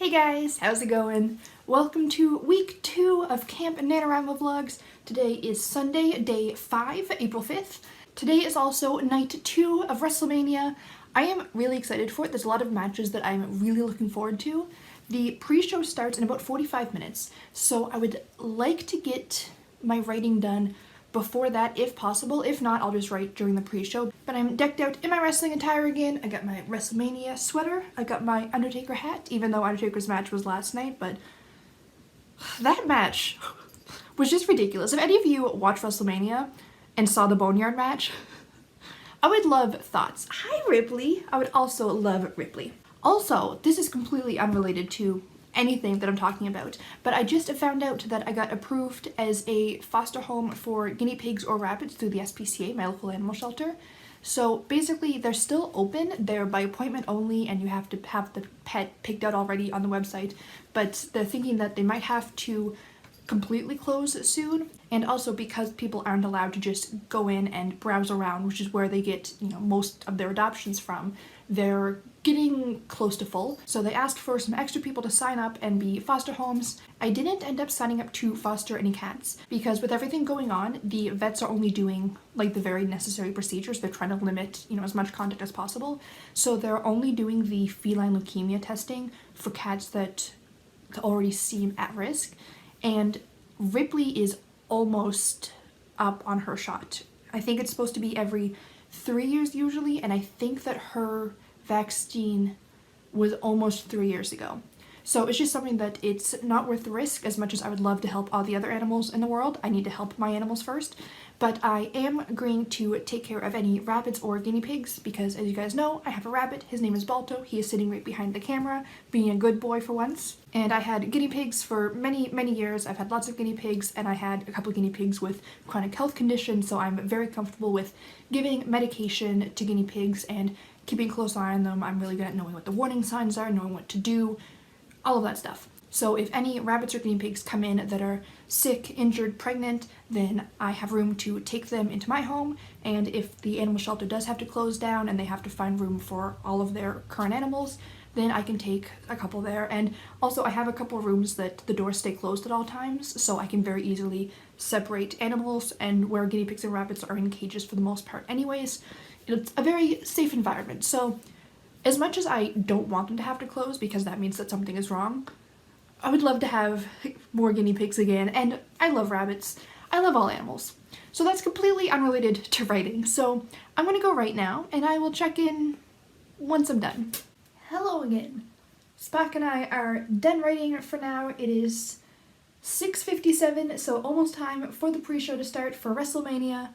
Hey guys, how's it going? Welcome to week 2 of Camp Nanowrimo vlogs. Today is Sunday, day 5, April 5th. Today is also night 2 of WrestleMania. I am really excited for it. There's a lot of matches that I'm really looking forward to. The pre-show starts in about 45 minutes, so I would like to get my writing done before that if possible. If not, I'll just write during the pre-show. But I'm decked out in my wrestling attire again. I got my WrestleMania sweater. I got my Undertaker hat, even though Undertaker's match was last night, but that match was just ridiculous. If any of you watched WrestleMania and saw the Boneyard match, I would love thoughts. Hi Ripley! I would also love Ripley. Also, this is completely unrelated to anything that I'm talking about, but I just found out that I got approved as a foster home for guinea pigs or rabbits through the SPCA, my local animal shelter. So basically they're still open, they're by appointment only, and you have to have the pet picked out already on the website, but they're thinking that they might have to completely close soon, and also because people aren't allowed to just go in and browse around, which is where they get, most of their adoptions from, they're getting close to full. So they asked for some extra people to sign up and be foster homes. I didn't end up signing up to foster any cats because with everything going on, the vets are only doing like the very necessary procedures. They're trying to limit, as much contact as possible. So they're only doing the feline leukemia testing for cats that already seem at risk. And Ripley is almost up on her shot. I think it's supposed to be every 3 years usually, and I think that her vaccine was almost 3 years ago. So it's just something that it's not worth the risk. As much as I would love to help all the other animals in the world, I need to help my animals first. But I am agreeing to take care of any rabbits or guinea pigs because, as you guys know, I have a rabbit. His name is Balto. He is sitting right behind the camera, being a good boy for once. And I had guinea pigs for many, many years. I've had lots of guinea pigs, and I had a couple of guinea pigs with chronic health conditions, so I'm very comfortable with giving medication to guinea pigs and keeping a close eye on them. I'm really good at knowing what the warning signs are, knowing what to do, all of that stuff. So if any rabbits or guinea pigs come in that are sick, injured, pregnant, then I have room to take them into my home, and if the animal shelter does have to close down and they have to find room for all of their current animals, then I can take a couple there. And also I have a couple of rooms that the doors stay closed at all times, so I can very easily separate animals, and where guinea pigs and rabbits are in cages for the most part anyways, it's a very safe environment. So as much as I don't want them to have to close because that means that something is wrong, I would love to have more guinea pigs again, and I love rabbits. I love all animals. So that's completely unrelated to writing. So I'm gonna go right now, and I will check in once I'm done. Hello again. Spock and I are done writing for now. It is 6:57, so almost time for the pre-show to start for WrestleMania.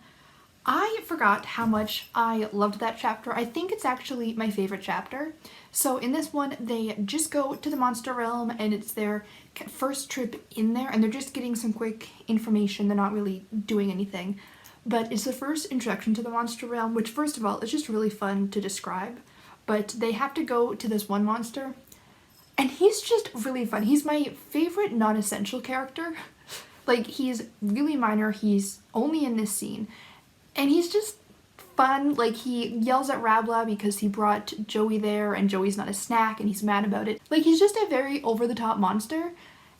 I forgot how much I loved that chapter. I think it's actually my favorite chapter. So in this one, they just go to the monster realm, and it's their first trip in there, and they're just getting some quick information. They're not really doing anything, but it's the first introduction to the monster realm, which first of all is just really fun to describe. But they have to go to this one monster, and he's just really fun. He's my favorite non-essential character. Like, he's really minor. He's only in this scene. And he's just fun. Like, he yells at Rabla because he brought Joey there and Joey's not a snack and he's mad about it. Like, he's just a very over-the-top monster,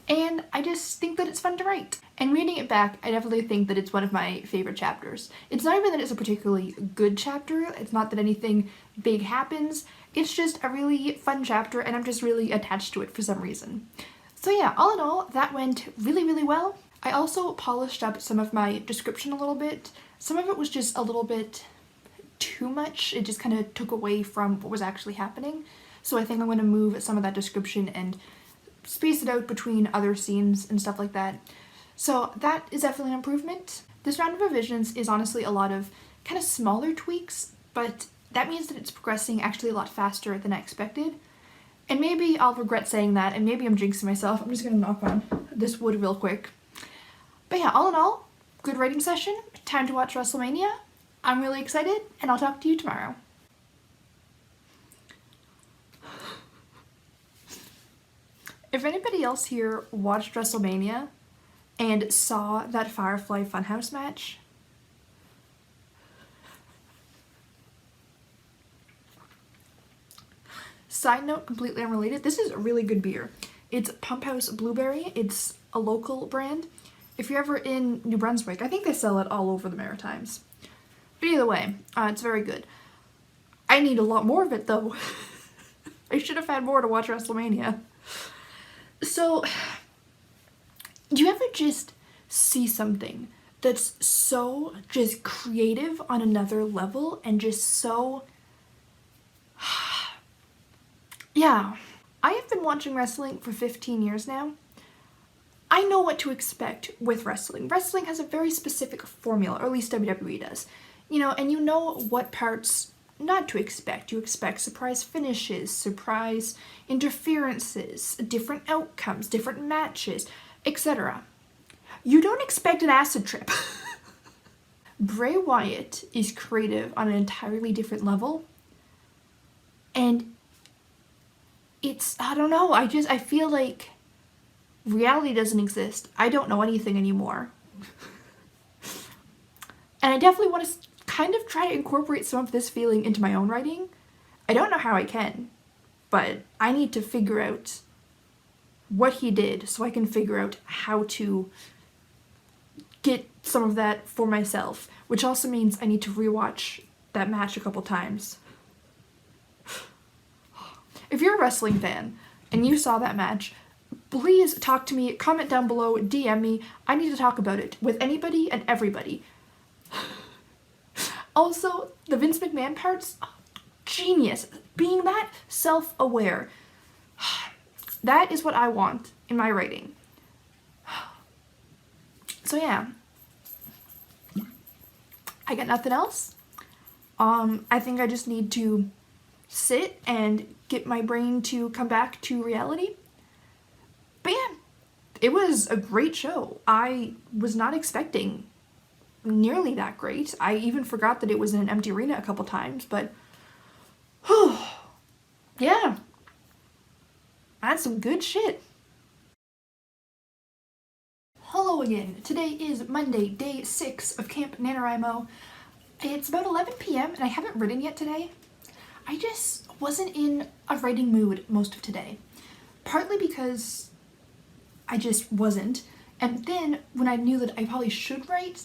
and I just think that it's fun to write. And reading it back, I definitely think that it's one of my favorite chapters. It's not even that it's a particularly good chapter. It's not that anything big happens. It's just a really fun chapter, and I'm just really attached to it for some reason. So yeah, all in all, that went really, really well. I also polished up some of my description a little bit. Some of it was just a little bit too much. It just kind of took away from what was actually happening. So I think I'm going to move some of that description and space it out between other scenes and stuff like that. So that is definitely an improvement. This round of revisions is honestly a lot of kind of smaller tweaks, but that means that it's progressing actually a lot faster than I expected. And maybe I'll regret saying that, and maybe I'm jinxing myself. I'm just going to knock on this wood real quick. But yeah, all in all, good writing session. Time to watch WrestleMania. I'm really excited, and I'll talk to you tomorrow. If anybody else here watched WrestleMania and saw that Firefly Funhouse match, Side note, completely unrelated, this is a really good beer. It's Pump House Blueberry. It's a local brand. If you're ever in New Brunswick, I think they sell it all over the Maritimes. But either way, it's very good. I need a lot more of it though. I should have had more to watch WrestleMania. So, do you ever just see something that's so just creative on another level and just so... Yeah. I have been watching wrestling for 15 years now. I know what to expect with wrestling. Wrestling has a very specific formula, or at least WWE does. You know, and you know what parts not to expect. You expect surprise finishes, surprise interferences, different outcomes, different matches, etc. You don't expect an acid trip. Bray Wyatt is creative on an entirely different level. And it's, I don't know, I feel like reality doesn't exist. I don't know anything anymore. And I definitely want to kind of try to incorporate some of this feeling into my own writing. I don't know how I can, but I need to figure out what he did so I can figure out how to get some of that for myself, which also means I need to rewatch that match a couple times. If you're a wrestling fan and you saw that match, please talk to me, comment down below, DM me. I need to talk about it with anybody and everybody. Also, the Vince McMahon parts, genius. Being that self-aware. That is what I want in my writing. So yeah. I got nothing else. I think I just need to sit and get my brain to come back to reality. But yeah, it was a great show. I was not expecting nearly that great. I even forgot that it was in an empty arena a couple times, but yeah, that's some good shit. Hello again. Today is Monday, day 6 of Camp Nanowrimo. It's about 11 p.m. and I haven't written yet today. I just wasn't in a writing mood most of today. Partly because I just wasn't. And then when I knew that I probably should write,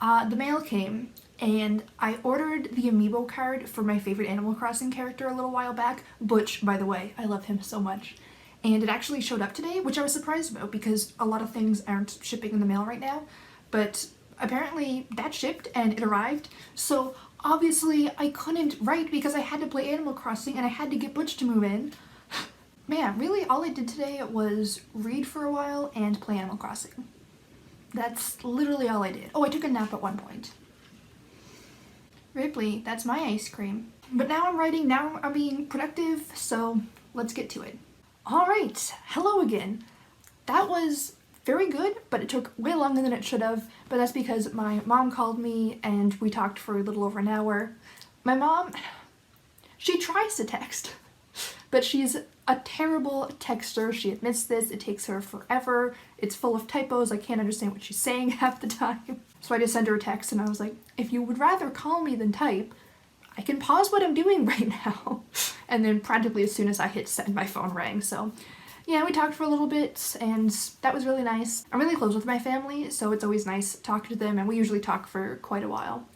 the mail came and I ordered the amiibo card for my favorite Animal Crossing character a little while back. Butch, by the way. I love him so much. And it actually showed up today, which I was surprised about because a lot of things aren't shipping in the mail right now. But apparently that shipped and it arrived. So obviously I couldn't write because I had to play Animal Crossing and I had to get Butch to move in. Man, really all I did today was read for a while and play Animal Crossing. That's literally all I did. Oh, I took a nap at one point. Ripley, that's my ice cream. But now I'm writing, now I'm being productive, so let's get to it. Alright, hello again. That was very good, but it took way longer than it should have, but that's because my mom called me and we talked for a little over an hour. My mom, she tries to text, but she's a terrible texter. She admits this. It takes her forever. It's full of typos. I can't understand what she's saying half the time. So I just sent her a text and I was like, if you would rather call me than type, I can pause what I'm doing right now. And then practically as soon as I hit send, my phone rang. So yeah, we talked for a little bit and that was really nice. I'm really close with my family, so it's always nice talking to them, and we usually talk for quite a while.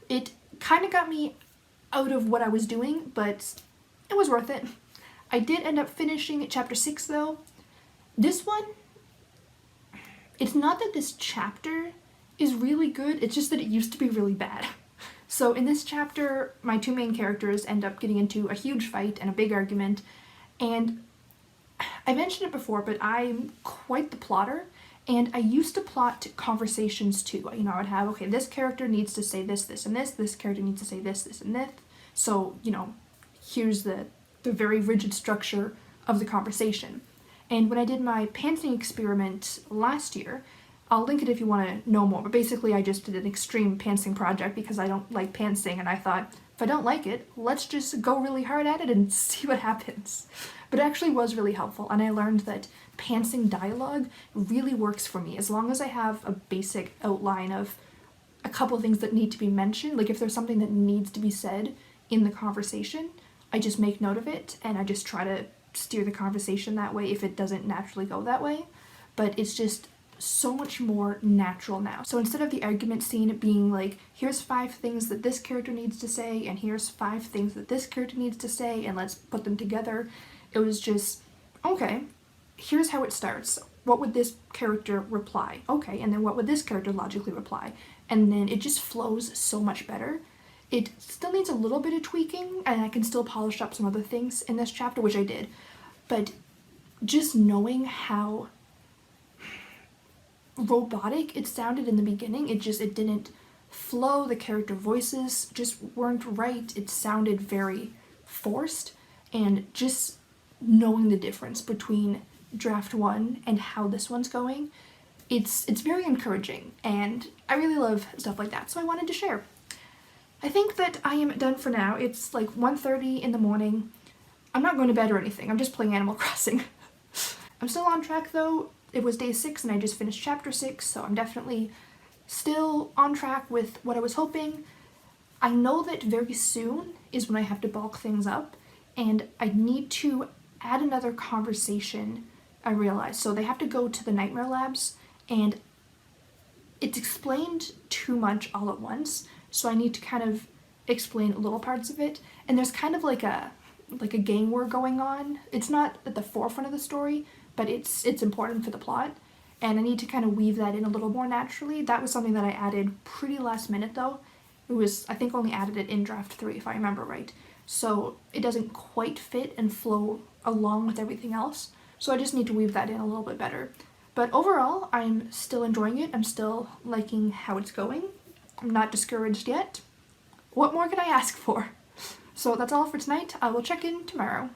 It kind of got me out of what I was doing, but it was worth it. I did end up finishing chapter 6 though. This one, it's not that this chapter is really good, it's just that it used to be really bad. So in this chapter, my two main characters end up getting into a huge fight and a big argument, and I mentioned it before, but I'm quite the plotter, and I used to plot conversations too. You know, I would have, okay, this character needs to say this, this, and this character needs to say this, this, and this. So, you know, here's the very rigid structure of the conversation. And when I did my pantsing experiment last year, I'll link it if you want to know more, but basically I just did an extreme pantsing project because I don't like pantsing, and I thought, if I don't like it, let's just go really hard at it and see what happens. But it actually was really helpful, and I learned that pantsing dialogue really works for me as long as I have a basic outline of a couple of things that need to be mentioned. Like if there's something that needs to be said in the conversation, I just make note of it and I just try to steer the conversation that way if it doesn't naturally go that way. But it's just so much more natural now. So instead of the argument scene being like, here's 5 things that this character needs to say, and here's 5 things that this character needs to say, and let's put them together, it was just, okay, here's how it starts. What would this character reply? Okay, and then what would this character logically reply? And then it just flows so much better. It still needs a little bit of tweaking, and I can still polish up some other things in this chapter, which I did. But just knowing how robotic it sounded in the beginning, it didn't flow. The character voices just weren't right. It sounded very forced, and just knowing the difference between draft 1 and how this one's going, it's very encouraging, and I really love stuff like that, so I wanted to share. I think that I am done for now. It's like 1:30 in the morning. I'm not going to bed or anything. I'm just playing Animal Crossing. I'm still on track though. It was day 6 and I just finished chapter 6, so I'm definitely still on track with what I was hoping. I know that very soon is when I have to bulk things up, and I need to add another conversation, I realized. So they have to go to the Nightmare Labs, and it's explained too much all at once, so I need to kind of explain little parts of it. And there's kind of like a gang war going on. It's not at the forefront of the story, but it's important for the plot, and I need to kind of weave that in a little more naturally. That was something that I added pretty last minute though. It was, I think, only added it in draft 3 if I remember right. So it doesn't quite fit and flow along with everything else. So I just need to weave that in a little bit better. But overall, I'm still enjoying it. I'm still liking how it's going. I'm not discouraged yet. What more could I ask for? So that's all for tonight. I will check in tomorrow.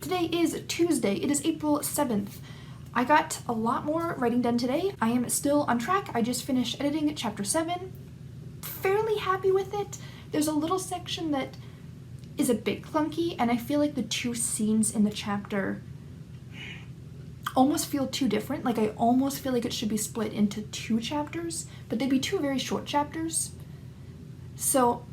Today is Tuesday. It is April 7th. I got a lot more writing done today. I am still on track. I just finished editing chapter 7. Fairly happy with it. There's a little section that is a bit clunky, and I feel like the 2 scenes in the chapter almost feel too different. Like I almost feel like it should be split into 2 chapters, but they'd be 2 very short chapters. So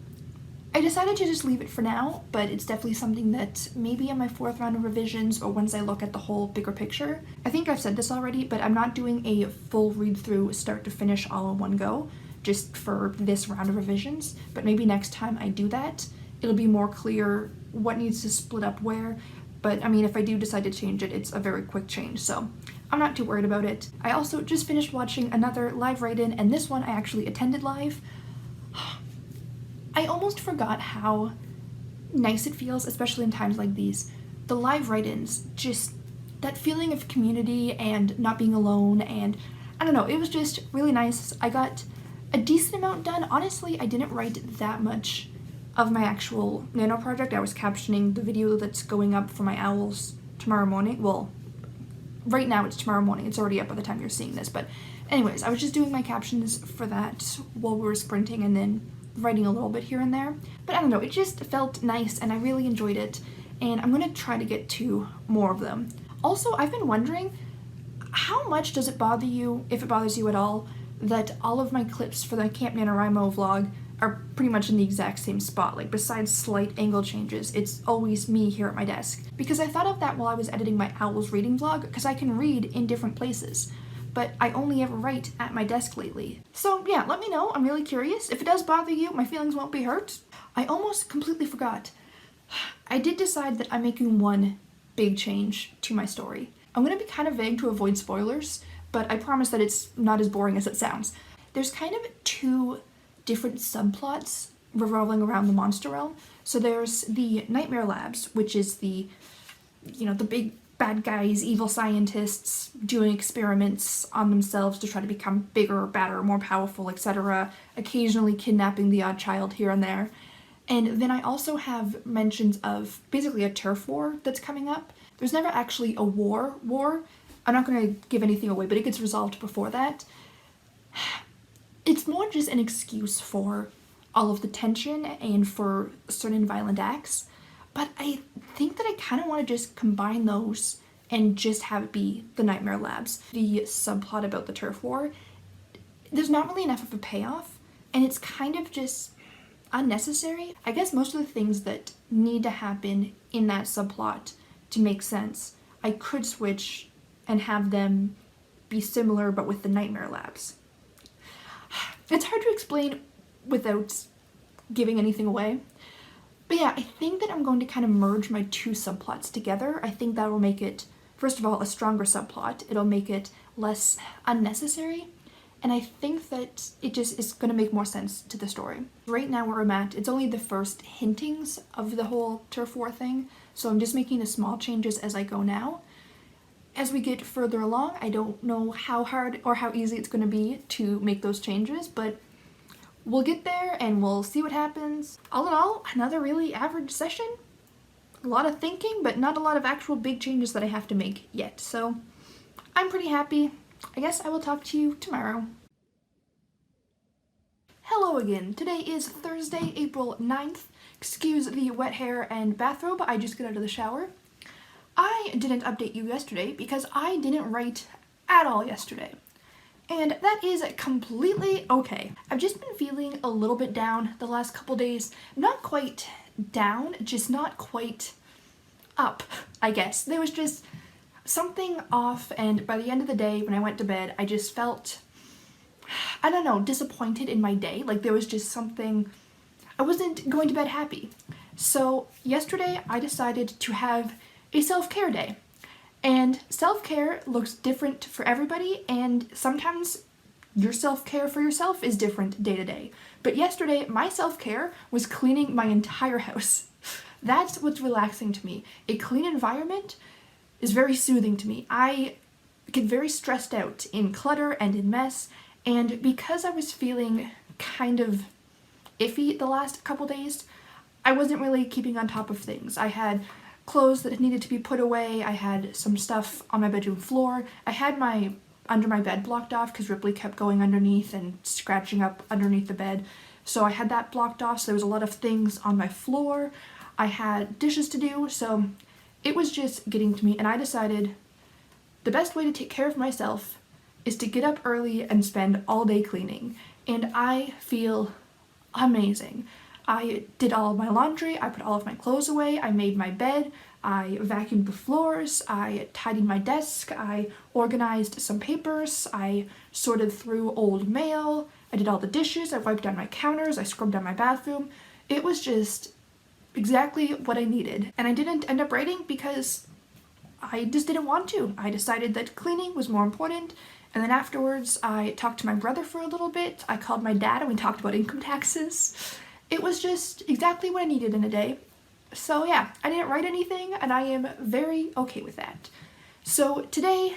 I decided to just leave it for now, but it's definitely something that maybe in my 4th round of revisions or once I look at the whole bigger picture. I think I've said this already, but I'm not doing a full read through start to finish all in one go, just for this round of revisions. But maybe next time I do that, it'll be more clear what needs to split up where. But I mean, if I do decide to change it, it's a very quick change, so I'm not too worried about it. I also just finished watching another live write-in, and this one I actually attended live. I almost forgot how nice it feels, especially in times like these. The live write-ins, just that feeling of community and not being alone, and I don't know, it was just really nice. I got a decent amount done. Honestly, I didn't write that much of my actual nano project. I was captioning the video that's going up for my owls tomorrow morning. Well, right now it's tomorrow morning. It's already up by the time you're seeing this, but anyways, I was just doing my captions for that while we were sprinting and then writing a little bit here and there. But I don't know, it just felt nice and I really enjoyed it, and I'm gonna try to get to more of them. Also, I've been wondering, how much does it bother you, if it bothers you at all, that all of my clips for the Camp Nanowrimo vlog are pretty much in the exact same spot? Like, besides slight angle changes, it's always me here at my desk. Because I thought of that while I was editing my Owls reading vlog, because I can read in different places, but I only ever write at my desk lately. So yeah, let me know. I'm really curious. If it does bother you, my feelings won't be hurt. I almost completely forgot. I did decide that I'm making one big change to my story. I'm gonna be kind of vague to avoid spoilers, but I promise that it's not as boring as it sounds. There's kind of 2 different subplots revolving around the monster realm. So there's the Nightmare Labs, which is the, you know, the big bad guys, evil scientists doing experiments on themselves to try to become bigger, badder, more powerful, etc., occasionally kidnapping the odd child here and there. And then I also have mentions of basically a turf war that's coming up. There's never actually a war. I'm not going to give anything away, but it gets resolved before that. It's more just an excuse for all of the tension and for certain violent acts. But I think that I kind of want to just combine those and just have it be the Nightmare Labs. The subplot about the turf war, there's not really enough of a payoff, and it's kind of just, unnecessary. I guess most of the things that need to happen in that subplot to make sense, I could switch and have them be similar but with the nightmare labs. It's hard to explain without giving anything away. But yeah, I think that I'm going to kind of merge my two subplots together. I think that will make it, first of all, a stronger subplot. It'll make it less unnecessary. And I think that it just is going to make more sense to the story. Right now where I'm at, it's only the first hintings of the whole turf war thing. So I'm just making the small changes as I go now. As we get further along, I don't know how hard or how easy it's going to be to make those changes, but we'll get there and we'll see what happens. All in all, another really average session. A lot of thinking, but not a lot of actual big changes that I have to make yet. So I'm pretty happy. I guess I will talk to you tomorrow. Hello again. Today is Thursday, April 9th. Excuse the wet hair and bathrobe. I just got out of the shower. I didn't update you yesterday because I didn't write at all yesterday. And that is completely okay. I've just been feeling a little bit down the last couple days. Not quite down, just not quite up, I guess. There was just something off, and by the end of the day when I went to bed, I just felt, I don't know, disappointed in my day. Like there was just something, I wasn't going to bed happy. So yesterday I decided to have a self-care day. And self-care looks different for everybody, and sometimes your self-care for yourself is different day to day. But yesterday, my self-care was cleaning my entire house. That's what's relaxing to me. A clean environment is very soothing to me. I get very stressed out in clutter and in mess, and because I was feeling kind of iffy the last couple days, I wasn't really keeping on top of things. I had clothes that needed to be put away, I had some stuff on my bedroom floor, I had my under my bed blocked off because Ripley kept going underneath and scratching up underneath the bed, so I had that blocked off, so there was a lot of things on my floor, I had dishes to do, so it was just getting to me, and I decided the best way to take care of myself is to get up early and spend all day cleaning, and I feel amazing. I did all of my laundry, I put all of my clothes away, I made my bed, I vacuumed the floors, I tidied my desk, I organized some papers, I sorted through old mail, I did all the dishes, I wiped down my counters, I scrubbed down my bathroom. It was just exactly what I needed. And I didn't end up writing because I just didn't want to. I decided that cleaning was more important. And then afterwards, I talked to my brother for a little bit. I called my dad and we talked about income taxes. It was just exactly what I needed in a day. So yeah, I didn't write anything and I am very okay with that. So today,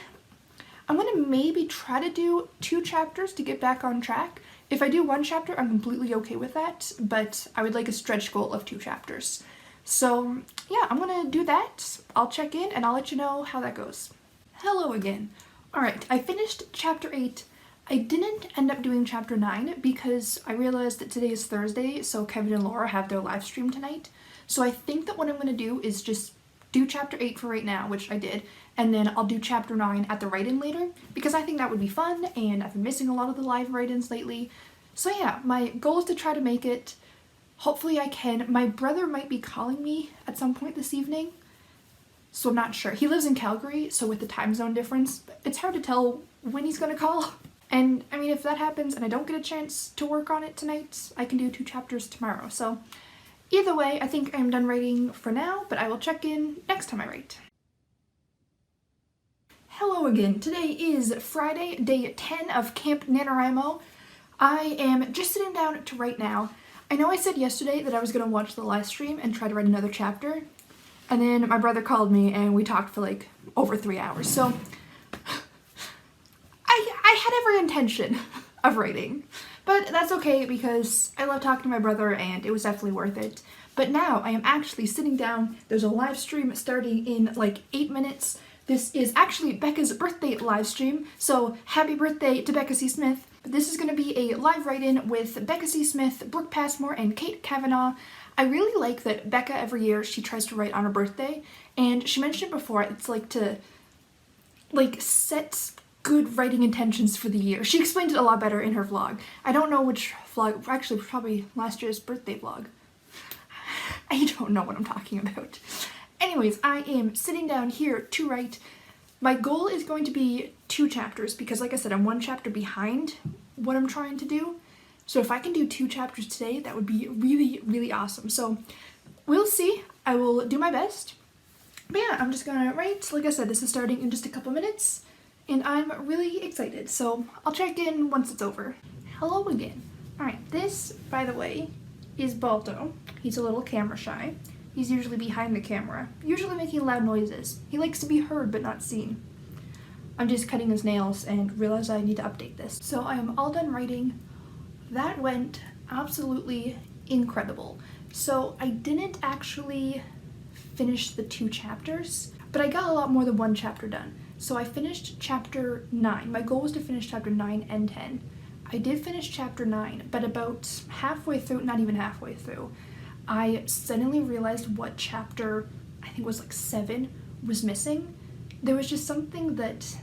I'm going to maybe try to do 2 chapters to get back on track. If I do 1 chapter, I'm completely okay with that, but I would like a stretch goal of 2 chapters. So yeah, I'm going to do that. I'll check in and I'll let you know how that goes. Hello again. Alright, I finished chapter 8. I didn't end up doing chapter 9 because I realized that today is Thursday, so Kevin and Laura have their live stream tonight. So I think that what I'm going to do is just do chapter 8 for right now, which I did, and then I'll do chapter 9 at the write-in later, because I think that would be fun, and I've been missing a lot of the live write-ins lately. So yeah, my goal is to try to make it. Hopefully I can. My brother might be calling me at some point this evening, so I'm not sure. He lives in Calgary, so with the time zone difference, it's hard to tell when he's going to call. And I mean, if that happens and I don't get a chance to work on it tonight, I can do 2 chapters tomorrow. So either way, I think I'm done writing for now, but I will check in next time I write. Hello again. Today is Friday, day 10 of Camp Nanowrimo. I am just sitting down to write now. I know I said yesterday that I was going to watch the live stream and try to write another chapter, and then my brother called me and we talked for like over 3 hours, so I had every intention of writing, but that's okay because I love talking to my brother and it was definitely worth it. But now I am actually sitting down. There's a live stream starting in like 8 minutes. This is actually Becca's birthday live stream, so happy birthday to Becca C. Smith. This is going to be a live write-in with Becca C. Smith, Brooke Passmore, and Kate Kavanaugh. I really like that Becca every year she tries to write on her birthday, and she mentioned it before, it's like to like set good writing intentions for the year. She explained it a lot better in her vlog. I don't know which vlog, actually probably last year's birthday vlog. I don't know what I'm talking about. Anyways, I am sitting down here to write. My goal is going to be 2 chapters because, like I said, I'm 1 chapter behind what I'm trying to do. So if I can do 2 chapters today, that would be really, really awesome. So we'll see. I will do my best. But yeah, I'm just gonna write. Like I said, this is starting in just a couple minutes, and I'm really excited. So I'll check in once it's over. Hello again. Alright, this, by the way, is Balto. He's a little camera shy. He's usually behind the camera, usually making loud noises. He likes to be heard but not seen. I'm just cutting his nails and realized I need to update this. So I am all done writing. That went absolutely incredible. So I didn't actually finish the 2 chapters, but I got a lot more than 1 chapter done. So I finished chapter 9. My goal was to finish chapter 9 and 10. I did finish chapter 9, but about halfway through, not even halfway through, I suddenly realized what chapter, I think it was like 7, was missing. There was just something that,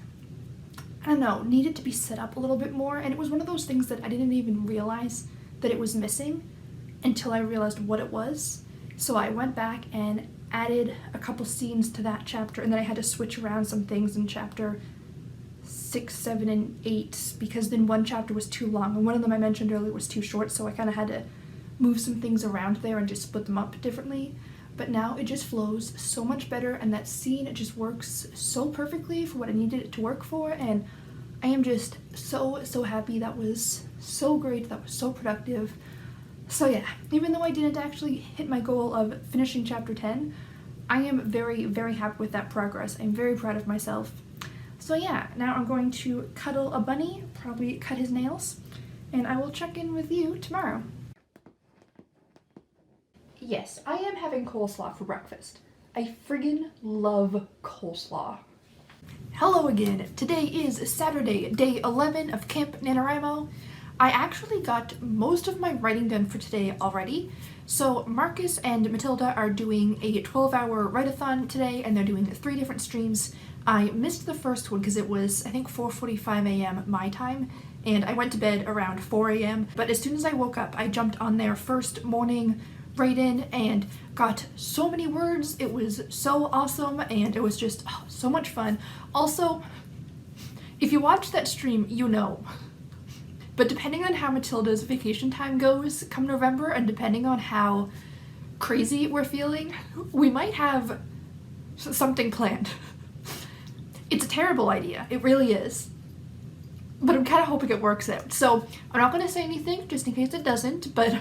I don't know, needed to be set up a little bit more, and it was one of those things that I didn't even realize that it was missing until I realized what it was. So I went back and added a couple scenes to that chapter, and then I had to switch around some things in chapter 6, 7, and 8 because then 1 chapter was too long, and one of them I mentioned earlier was too short, so I kind of had to move some things around there and just split them up differently. But now it just flows so much better, and that scene, it just works so perfectly for what I needed it to work for, and I am just so happy. That was so great, that was so productive. So yeah, even though I didn't actually hit my goal of finishing chapter 10, I am very, very happy with that progress. I'm very proud of myself. So yeah, now I'm going to cuddle a bunny, probably cut his nails, and I will check in with you tomorrow. Yes, I am having coleslaw for breakfast. I friggin' love coleslaw. Hello again. Today is Saturday, day 11 of Camp Nanowrimo. I actually got most of my writing done for today already. So Marcus and Matilda are doing a 12-hour write-a-thon today, and they're doing 3 different streams. I missed the first one because it was, I think, 4:45 a.m. my time, and I went to bed around 4 a.m. But as soon as I woke up, I jumped on their first morning write-in and got so many words. It was so awesome, and it was just so much fun. Also, if you watch that stream, you know. But depending on how Matilda's vacation time goes come November, and depending on how crazy we're feeling, we might have something planned. It's a terrible idea. It really is. But I'm kind of hoping it works out. So I'm not going to say anything just in case it doesn't, but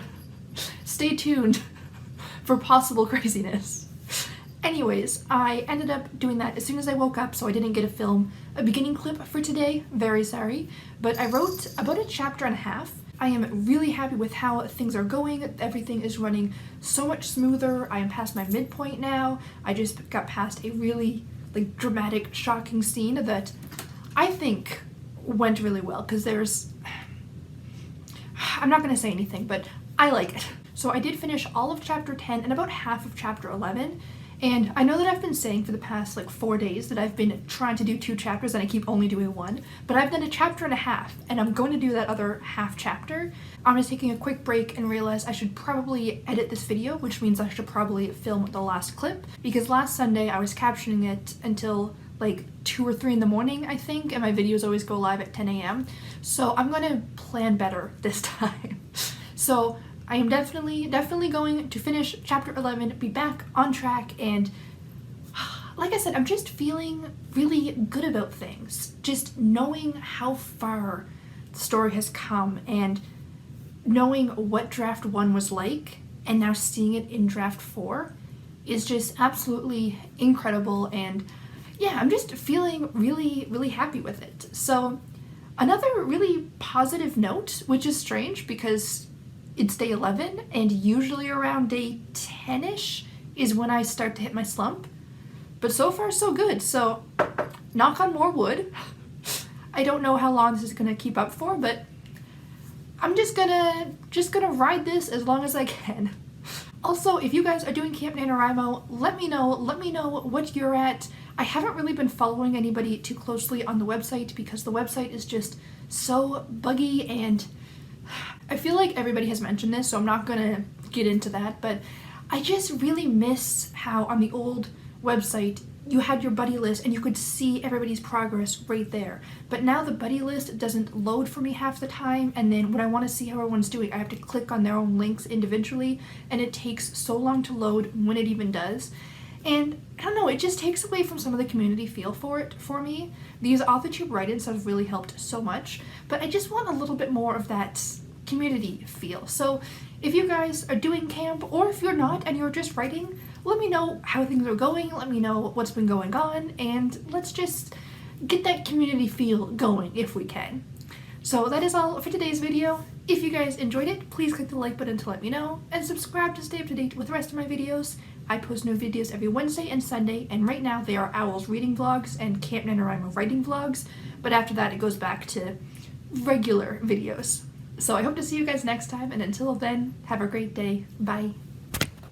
stay tuned for possible craziness. Anyways, I ended up doing that as soon as I woke up, so I didn't get to film a beginning clip for today. Very sorry. But I wrote about a chapter and a half. I am really happy with how things are going. Everything is running so much smoother. I am past my midpoint now. I just got past a really dramatic, shocking scene that I think went really well, because I'm not going to say anything, but I like it. So I did finish all of chapter 10 and about half of chapter 11, and I know that I've been saying for the past 4 days that I've been trying to do 2 chapters and I keep only doing 1, but I've done a chapter and a half, and I'm going to do that other half chapter. I'm just taking a quick break and realized I should probably edit this video, which means I should probably film the last clip, because last Sunday I was captioning it until 2 or 3 in the morning, I think, and my videos always go live at 10 a.m. So I'm going to plan better this time. So I am definitely going to finish chapter 11, be back on track, and like I said, I'm just feeling really good about things. Just knowing how far the story has come, and knowing what draft 1 was like, and now seeing it in draft 4 is just absolutely incredible, and yeah, I'm just feeling really, really happy with it. So another really positive note, which is strange because it's day 11, and usually around day 10-ish is when I start to hit my slump. But so far so good, so knock on more wood. I don't know how long this is gonna keep up for, but I'm just gonna ride this as long as I can. Also, if you guys are doing Camp NaNoWrimo, let me know what you're at. I haven't really been following anybody too closely on the website because the website is just so buggy, and I feel like everybody has mentioned this, so I'm not gonna get into that, but I just really miss how on the old website you had your buddy list and you could see everybody's progress right there. But now the buddy list doesn't load for me half the time, and then when I want to see how everyone's doing, I have to click on their own links individually, and it takes so long to load when it even does. And I don't know, it just takes away from some of the community feel for me. These AuthorTube write-ins have really helped so much, but I just want a little bit more of that community feel. So if you guys are doing camp, or if you're not and you're just writing, let me know how things are going, let me know what's been going on, and let's just get that community feel going if we can. So that is all for today's video. If you guys enjoyed it, please click the like button to let me know, and subscribe to stay up to date with the rest of my videos. I post new videos every Wednesday and Sunday, and right now they are Owl's reading vlogs and Camp Nanowrimo writing vlogs, but after that it goes back to regular videos. So I hope to see you guys next time, and until then, have a great day. Bye.